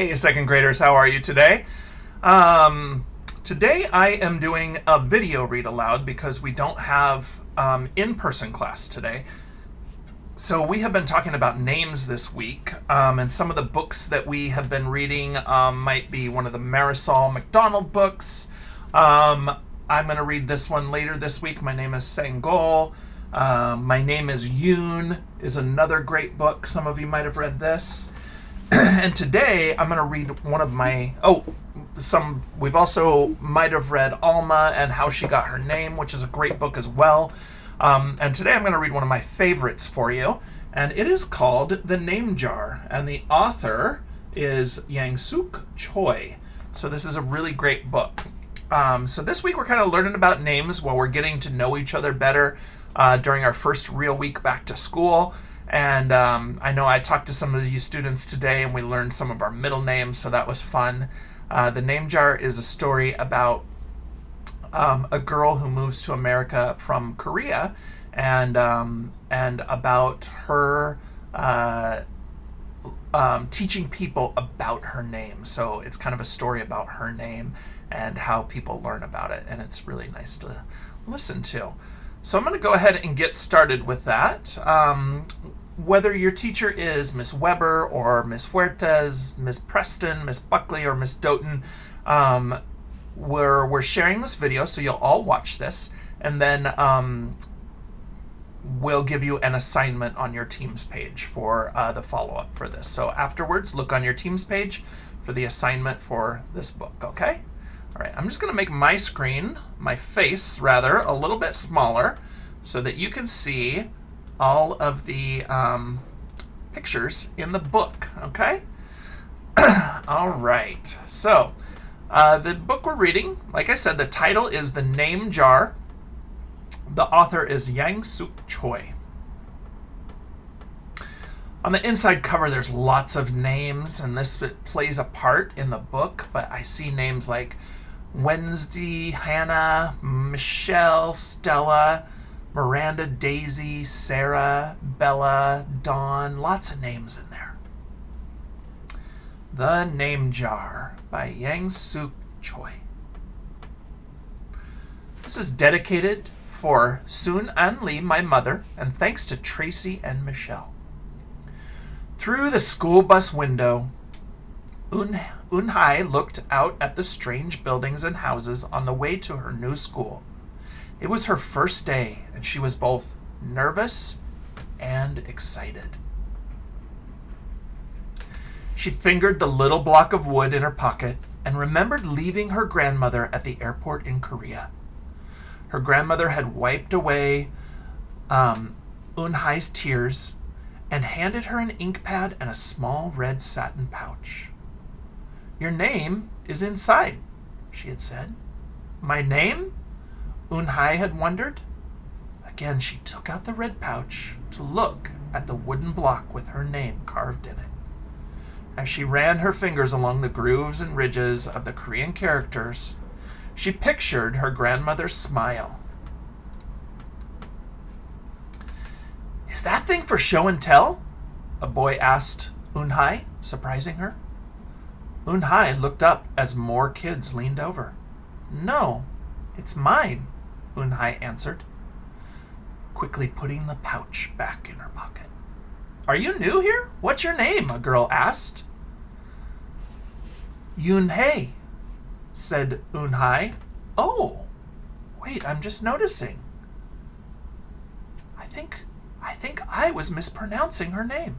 Hey, second graders, how are you today? Today I am doing a video read aloud because we don't have in-person class today. So we have been talking about names this week, and some of the books that we have been reading might be one of the Marisol McDonald books. I'm going to read this one later this week. My name is Sangol. My name is Yoon is another great book. Some of you might have read this. And today I'm going to read one of my, we've also might have read Alma and How She Got Her Name, which is a great book as well. And today I'm going to read one of my favorites for you, and it is called The Name Jar, and the author is Yang-Suk Choi. So this is a really great book. So this week we're kind of learning about names while we're getting to know each other better during our first real week back to school. And I know I talked to some of you students today and we learned some of our middle names, so that was fun. The Name Jar is a story about a girl who moves to America from Korea, and about her teaching people about her name. So it's kind of a story about her name and how people learn about it, and it's really nice to listen to. So I'm going to go ahead and get started with that. Whether your teacher is Miss Weber or Miss Fuertes, Miss Preston, Miss Buckley, or Miss Doughton, we're sharing this video, so you'll all watch this, and then we'll give you an assignment on your Teams page for the follow-up for this. So afterwards, look on your Teams page for the assignment for this book, okay? All right, I'm just going to make my screen, my face rather, a little bit smaller so that you can see all of the pictures in the book, okay? All right, so the book we're reading, like I said, the title is The Name Jar. The author is Yang-Suk Choi. On the inside cover, there's lots of names, and this plays a part in the book, but I see names like Wednesday, Hannah, Michelle, Stella, Miranda, Daisy, Sarah, Bella, Dawn, lots of names in there. The Name Jar by Yang-Suk Choi. This is dedicated for Sun-An Lee, my mother, and thanks to Tracy and Michelle. Through the school bus window, Unhei looked out at the strange buildings and houses on the way to her new school. It was her first day, and she was both nervous and excited. She fingered the little block of wood in her pocket and remembered leaving her grandmother at the airport in Korea. Her grandmother had wiped away Unhei's tears and handed her an ink pad and a small red satin pouch. "Your name is inside," she had said. "My name?" Unhei had wondered. Again, she took out the red pouch to look at the wooden block with her name carved in it. As she ran her fingers along the grooves and ridges of the Korean characters, she pictured her grandmother's smile. "Is that thing for show and tell?" a boy asked Unhei, surprising her. Unhei looked up as more kids leaned over. "No, it's mine," Unhei answered, quickly putting the pouch back in her pocket. "Are you new here? What's your name?" a girl asked. "Unhei," said Unhei. "Oh, wait, I'm just noticing. I think I was mispronouncing her name."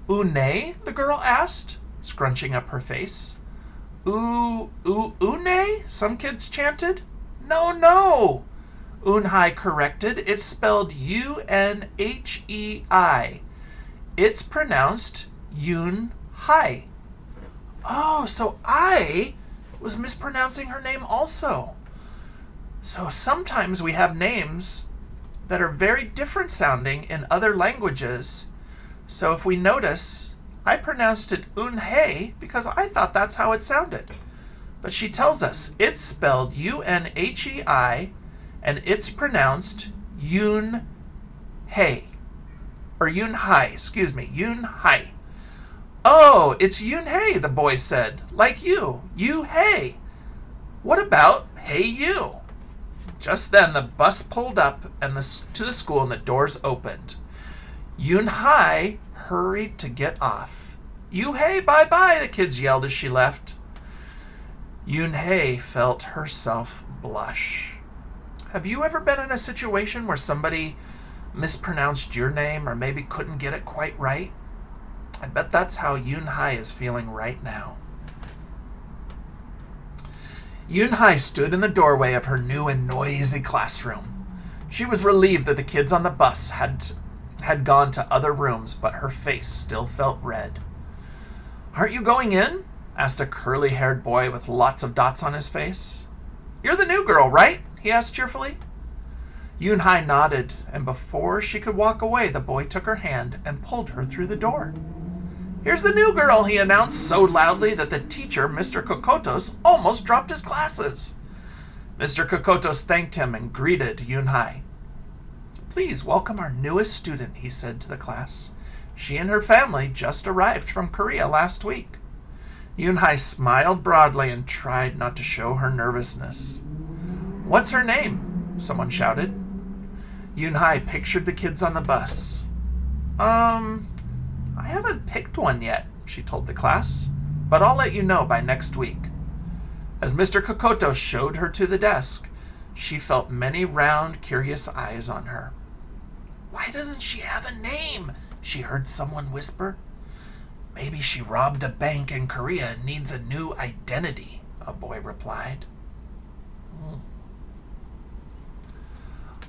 "Unhei?" the girl asked, scrunching up her face. Unhei? Some kids chanted. No, Unhei corrected. It's spelled Unhei. It's pronounced Unhei. Oh, so I was mispronouncing her name also. So sometimes we have names that are very different sounding in other languages. So if we notice, I pronounced it Unhei because I thought that's how it sounded. But she tells us it's spelled Unhei and it's pronounced Unhei. Or Unhei, excuse me, Unhei. Oh, it's Unhei, the boy said. Like you. You-hey. What about hey you? Just then the bus pulled up to the school and the doors opened. Unhei hurried to get off. You-hey, bye-bye, the kids yelled as she left. Unhei felt herself blush. Have you ever been in a situation where somebody mispronounced your name or maybe couldn't get it quite right? I bet that's how Unhei is feeling right now. Unhei stood in the doorway of her new and noisy classroom. She was relieved that the kids on the bus had gone to other rooms, but her face still felt red. Aren't you going in? Asked a curly-haired boy with lots of dots on his face. You're the new girl, right? He asked cheerfully. Unhei nodded, and before she could walk away, the boy took her hand and pulled her through the door. Here's the new girl, he announced so loudly that the teacher, Mr. Kokotos, almost dropped his glasses. Mr. Kokotos thanked him and greeted Unhei. Please welcome our newest student, he said to the class. She and her family just arrived from Korea last week. Unhei smiled broadly and tried not to show her nervousness. What's her name? Someone shouted. Unhei pictured the kids on the bus. I haven't picked one yet, she told the class, but I'll let you know by next week. As Mr. Kokoto showed her to the desk, she felt many round, curious eyes on her. Why doesn't she have a name? She heard someone whisper. Maybe she robbed a bank in Korea and needs a new identity, a boy replied.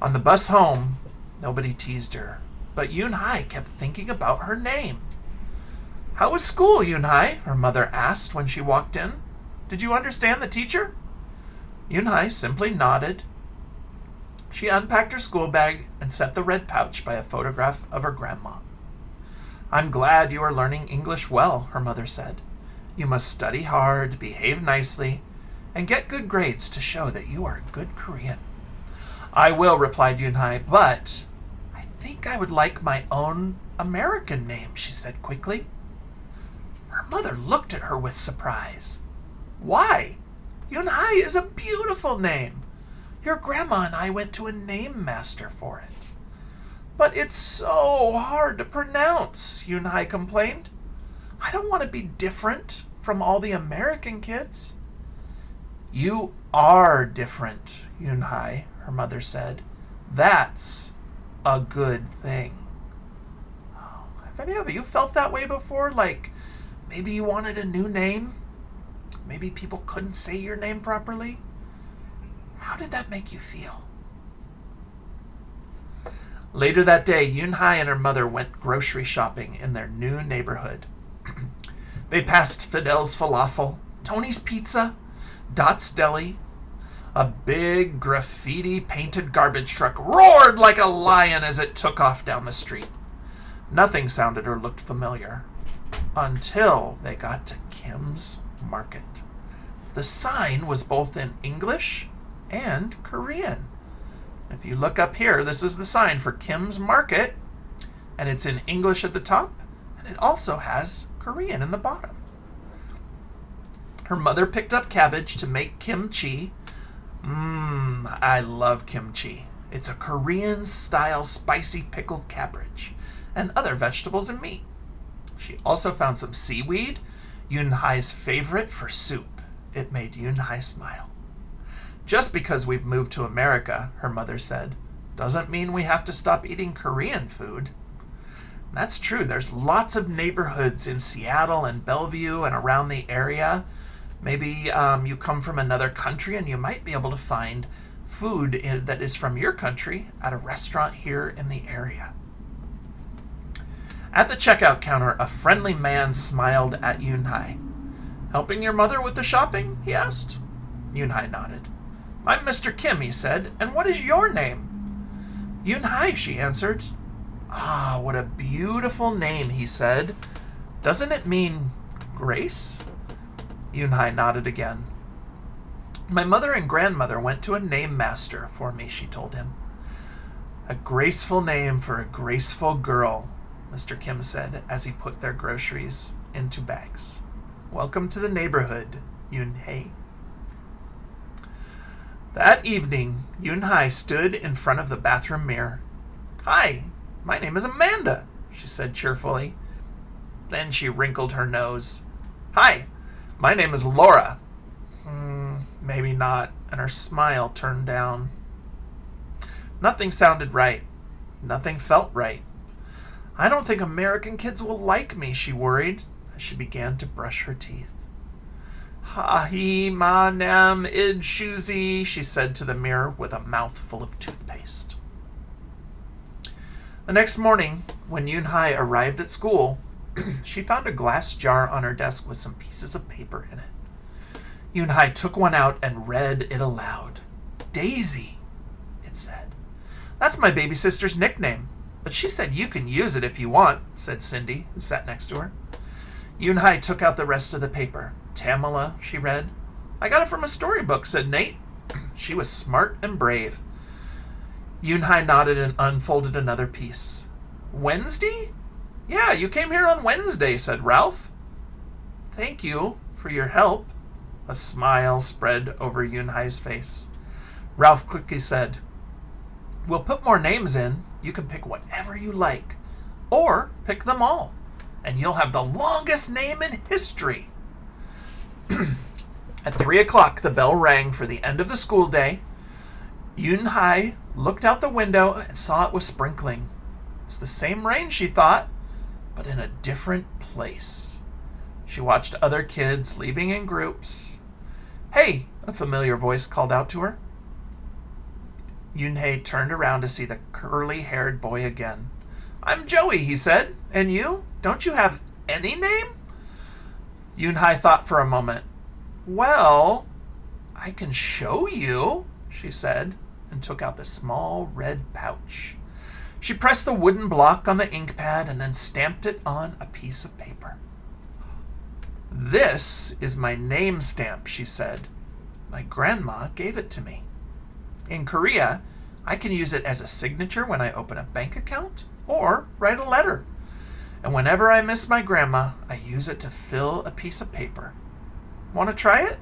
On the bus home, nobody teased her, but Unhei kept thinking about her name. How was school, Unhei? Her mother asked when she walked in. Did you understand the teacher? Unhei simply nodded. She unpacked her school bag and set the red pouch by a photograph of her grandma. I'm glad you are learning English well, her mother said. You must study hard, behave nicely, and get good grades to show that you are a good Korean. I will, replied Unhei, but I think I would like my own American name, she said quickly. Her mother looked at her with surprise. Why? Unhei is a beautiful name. Your grandma and I went to a name master for it. But it's so hard to pronounce, Unhei complained. I don't want to be different from all the American kids. You are different, Unhei, her mother said. That's a good thing. Oh, have any of you felt that way before? Like maybe you wanted a new name? Maybe people couldn't say your name properly? How did that make you feel? Later that day, Unhei and her mother went grocery shopping in their new neighborhood. They passed Fidel's Falafel, Tony's Pizza, Dot's Deli. A big graffiti-painted garbage truck roared like a lion as it took off down the street. Nothing sounded or looked familiar until they got to Kim's Market. The sign was both in English and Korean. If you look up here, this is the sign for Kim's Market, and it's in English at the top, and it also has Korean in the bottom. Her mother picked up cabbage to make kimchi. I love kimchi. It's a Korean-style spicy pickled cabbage and other vegetables and meat. She also found some seaweed, Unhei's favorite, for soup. It made Unhei smile. Just because we've moved to America, her mother said, doesn't mean we have to stop eating Korean food. That's true. There's lots of neighborhoods in Seattle and Bellevue and around the area. Maybe you come from another country and you might be able to find food that is from your country at a restaurant here in the area. At the checkout counter, a friendly man smiled at Unhei. Helping your mother with the shopping? He asked. Unhei nodded. I'm Mr. Kim, he said, and what is your name? Unhei, she answered. Ah, what a beautiful name, he said. Doesn't it mean grace? Unhei nodded again. My mother and grandmother went to a name master for me, she told him. A graceful name for a graceful girl, Mr. Kim said as he put their groceries into bags. Welcome to the neighborhood, Unhei. That evening, Unhei stood in front of the bathroom mirror. "Hi, my name is Amanda," she said cheerfully. Then she wrinkled her nose. "Hi, my name is Laura." Maybe not, and her smile turned down. Nothing sounded right. Nothing felt right. "I don't think American kids will like me," she worried as she began to brush her teeth. "Ha-he, ma nam id shoozy," she said to the mirror with a mouthful of toothpaste. The next morning, when Unhei arrived at school, she found a glass jar on her desk with some pieces of paper in it. Unhei took one out and read it aloud. "Daisy," it said. "That's my baby sister's nickname, but she said you can use it if you want," said Cindy, who sat next to her. Unhei took out the rest of the paper. "Tamala," she read. "I got it from a storybook," said Nate. She was smart and brave. Unhei nodded and unfolded another piece. "Wednesday? Yeah, you came here on Wednesday," said Ralph. "Thank you for your help." A smile spread over Unhei's face. Ralph quickly said, "We'll put more names in. You can pick whatever you like. Or pick them all. And you'll have the longest name in history." At 3 o'clock, the bell rang for the end of the school day. Unhei looked out the window and saw it was sprinkling. It's the same rain, she thought, but in a different place. She watched other kids leaving in groups. "Hey," a familiar voice called out to her. Unhei turned around to see the curly-haired boy again. "I'm Joey," he said. "And you? Don't you have any name?" Unhei thought for a moment. "Well, I can show you," she said, and took out the small red pouch. She pressed the wooden block on the ink pad and then stamped it on a piece of paper. "This is my name stamp," she said. "My grandma gave it to me. In Korea, I can use it as a signature when I open a bank account or write a letter. And whenever I miss my grandma, I use it to fill a piece of paper. Want to try it?"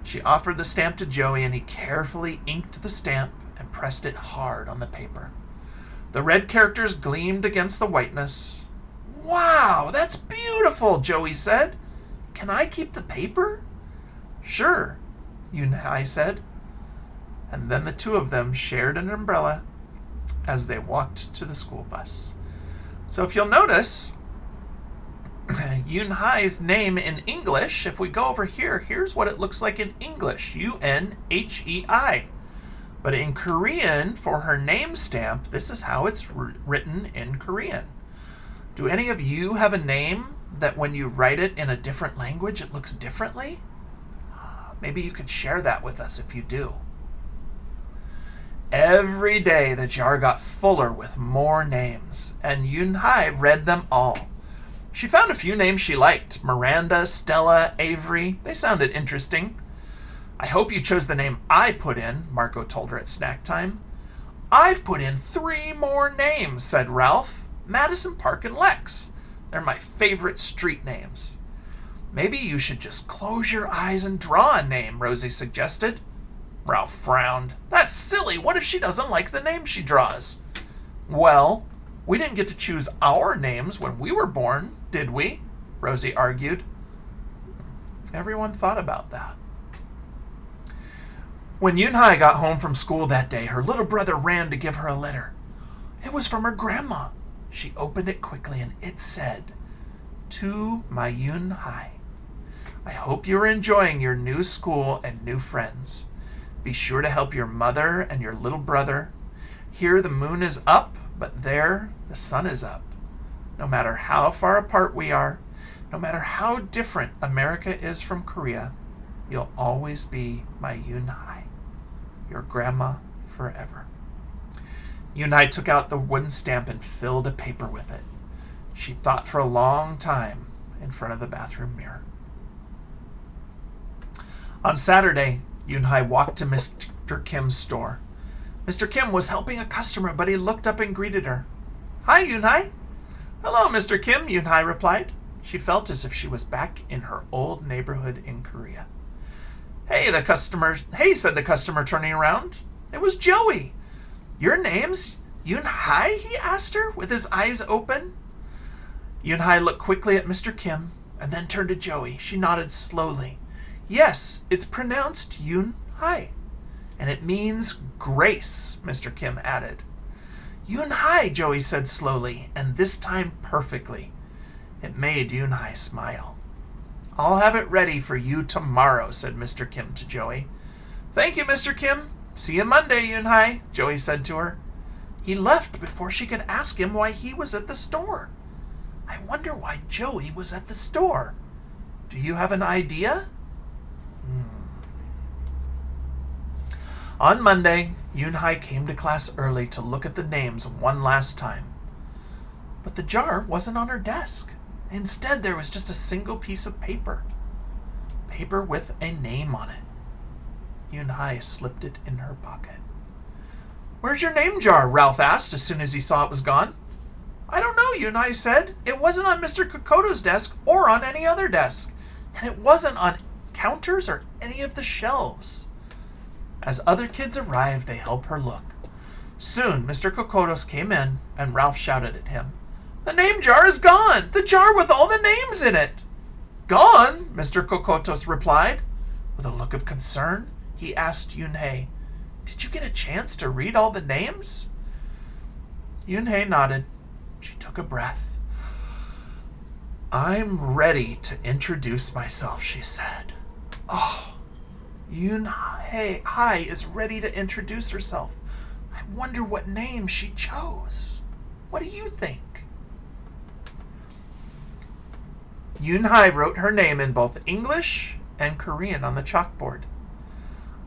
She offered the stamp to Joey, and he carefully inked the stamp and pressed it hard on the paper. The red characters gleamed against the whiteness. "Wow, that's beautiful," Joey said. "Can I keep the paper?" "Sure," Unhei said. And then the two of them shared an umbrella as they walked to the school bus. So if you'll notice, Unhei's name in English, if we go over here, here's what it looks like in English, Unhei. But in Korean, for her name stamp, this is how it's written in Korean. Do any of you have a name that when you write it in a different language, it looks differently? Maybe you could share that with us if you do. Every day, the jar got fuller with more names, and Unhei read them all. She found a few names she liked. Miranda, Stella, Avery. They sounded interesting. "I hope you chose the name I put in," Marco told her at snack time. "I've put in 3 more names," said Ralph. "Madison, Park, and Lex. They're my favorite street names." "Maybe you should just close your eyes and draw a name," Rosie suggested. Ralph frowned. "That's silly. What if she doesn't like the name she draws?" "Well, we didn't get to choose our names when we were born, did we?" Rosie argued. Everyone thought about that. When Unhei got home from school that day, her little brother ran to give her a letter. It was from her grandma. She opened it quickly and it said, "To my Unhei, I hope you're enjoying your new school and new friends. Be sure to help your mother and your little brother. Here the moon is up, but there the sun is up. No matter how far apart we are, no matter how different America is from Korea, you'll always be my Unhei, your grandma forever." Unhei took out the wooden stamp and filled a paper with it. She thought for a long time in front of the bathroom mirror. On Saturday, Unhei walked to Mr. Kim's store. Mr. Kim was helping a customer, but he looked up and greeted her. "Hi, Unhei." "Hello, Mr. Kim," Unhei replied. She felt as if she was back in her old neighborhood in Korea. Hey, said the customer, turning around. It was Joey. Your name's Unhei? He asked her, with his eyes open. Unhei looked quickly at Mr. Kim and then turned to Joey. She nodded slowly. Yes, it's pronounced Unhei, and it means grace, Mr. Kim added. Unhei, Joey said slowly, and this time perfectly. It made Unhei smile. I'll have it ready for you tomorrow, said Mr. Kim to Joey. Thank you, Mr. Kim. See you Monday, Unhei, Joey said to her. He left before she could ask him why he was at the store. I wonder why Joey was at the store. Do you have an idea? On Monday, Unhei came to class early to look at the names one last time. But the jar wasn't on her desk. Instead, there was just a single piece of paper. Paper with a name on it. Unhei slipped it in her pocket. Where's your name jar? Ralph asked as soon as he saw it was gone. I don't know, Unhei said. It wasn't on Mr. Kokoto's desk or on any other desk. And it wasn't on counters or any of the shelves. As other kids arrived, they helped her look. Soon, Mr. Kokotos came in, and Ralph shouted at him. The name jar is gone! The jar with all the names in it! Gone? Mr. Kokotos replied. With a look of concern, he asked Unhei, Did you get a chance to read all the names? Unhei nodded. She took a breath. I'm ready to introduce myself, she said. Oh, Unhei is ready to introduce herself. I wonder what name she chose. What do you think? Unhei wrote her name in both English and Korean on the chalkboard.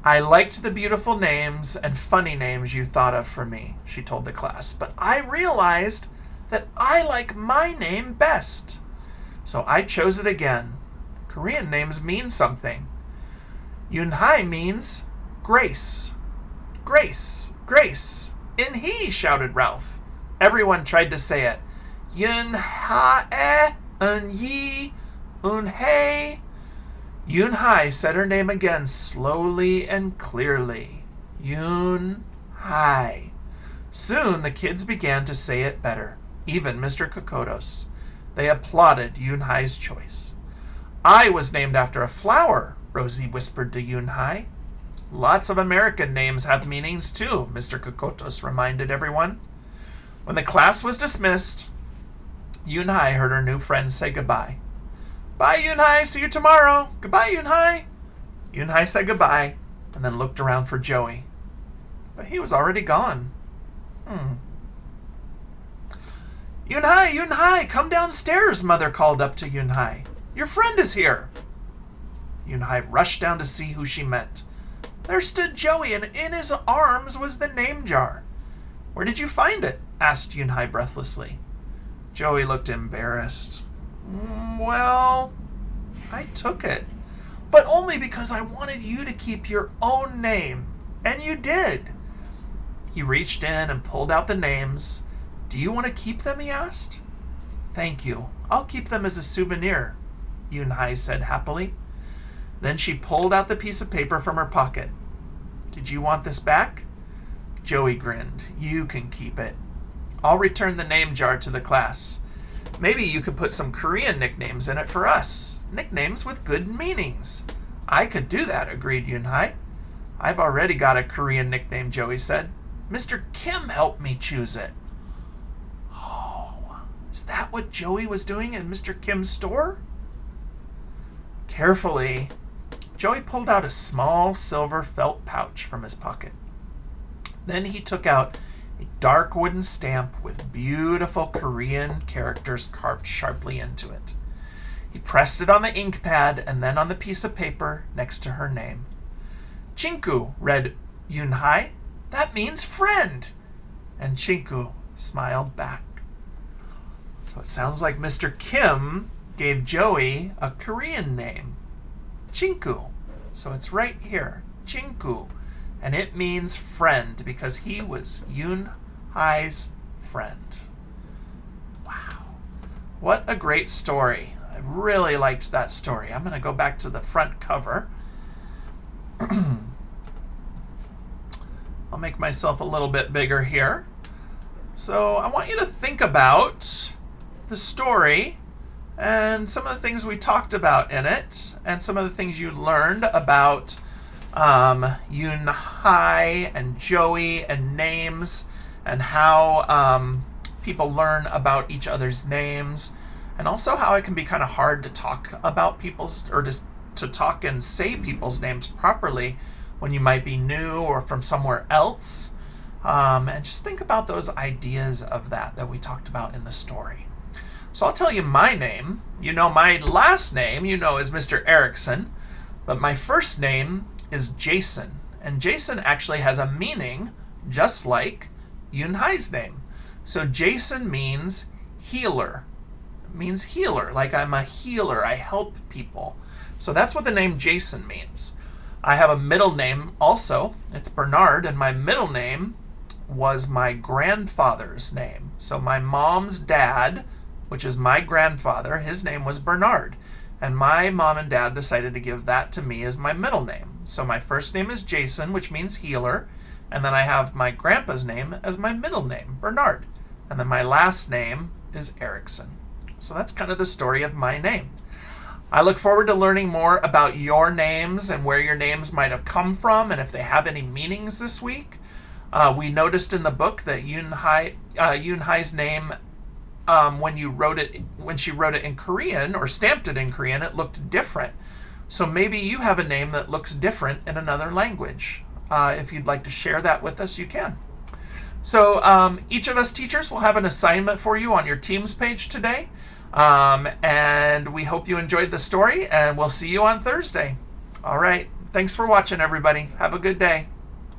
I liked the beautiful names and funny names you thought of for me, she told the class, but I realized that I like my name best. So I chose it again. Korean names mean something. Unhei means grace. Grace, grace. Unhei, shouted Ralph. Everyone tried to say it. Unhei, Unhei, Unhei. Unhei said her name again slowly and clearly. Unhei. Soon the kids began to say it better, even Mr. Kokotos. They applauded Unhei's choice. I was named after a flower, Rosie whispered to Unhei. Lots of American names have meanings too, Mr. Kokotos reminded everyone. When the class was dismissed, Unhei heard her new friend say goodbye. Bye, Unhei. See you tomorrow. Goodbye, Unhei. Unhei said goodbye and then looked around for Joey. But he was already gone. Unhei, come downstairs, Mother called up to Unhei. Your friend is here. Unhei rushed down to see who she meant. There stood Joey, and in his arms was the name jar. Where did you find it? Asked Unhei breathlessly. Joey looked embarrassed. Well, I took it, but only because I wanted you to keep your own name, and you did. He reached in and pulled out the names. Do you want to keep them, he asked. Thank you. I'll keep them as a souvenir, Unhei said happily. Then she pulled out the piece of paper from her pocket. Did you want this back? Joey grinned. You can keep it. I'll return the name jar to the class. Maybe you could put some Korean nicknames in it for us. Nicknames with good meanings. I could do that, agreed Unhei. I've already got a Korean nickname, Joey said. Mr. Kim helped me choose it. Oh, is that what Joey was doing in Mr. Kim's store? Carefully, Joey pulled out a small silver felt pouch from his pocket. Then he took out a dark wooden stamp with beautiful Korean characters carved sharply into it. He pressed it on the ink pad and then on the piece of paper next to her name. Chinku, read Unhei. That means friend. And Chinku smiled back. So it sounds like Mr. Kim gave Joey a Korean name. Chinku. So it's right here. Chinku. And it means friend because he was Unhei's friend. Wow. What a great story. really liked that story. I'm going to go back to the front cover. I'll make myself a little bit bigger here. So I want you to think about the story and some of the things we talked about in it, and some of the things you learned about Unhei and Joey and names, and how people learn about each other's names, and also how it can be kind of hard to talk about people's, or just to talk and say people's names properly when you might be new or from somewhere else. And just think about those ideas of that we talked about in the story. So I'll tell you my name. You know my last name, is Mr. Erickson, but my first name is Jason. And Jason actually has a meaning just like Unhei's name. So Jason means healer. It means healer, like I'm a healer, I help people. So that's what the name Jason means. I have a middle name also. It's Bernard, and my middle name was my grandfather's name. So my mom's dad, which is my grandfather, his name was Bernard. And my mom and dad decided to give that to me as my middle name. So my first name is Jason, which means healer. And then I have my grandpa's name as my middle name, Bernard. And then my last name is Erickson. So that's kind of the story of my name. I look forward to learning more about your names and where your names might have come from, and if they have any meanings this week. We noticed in the book that Unhei's name, when she wrote it in Korean or stamped it in Korean, it looked different. So maybe you have a name that looks different in another language. If you'd like to share that with us, you can. So each of us teachers will have an assignment for you on your Teams page today. And we hope you enjoyed the story, and we'll see you on Thursday. All right. Thanks for watching, everybody. Have a good day.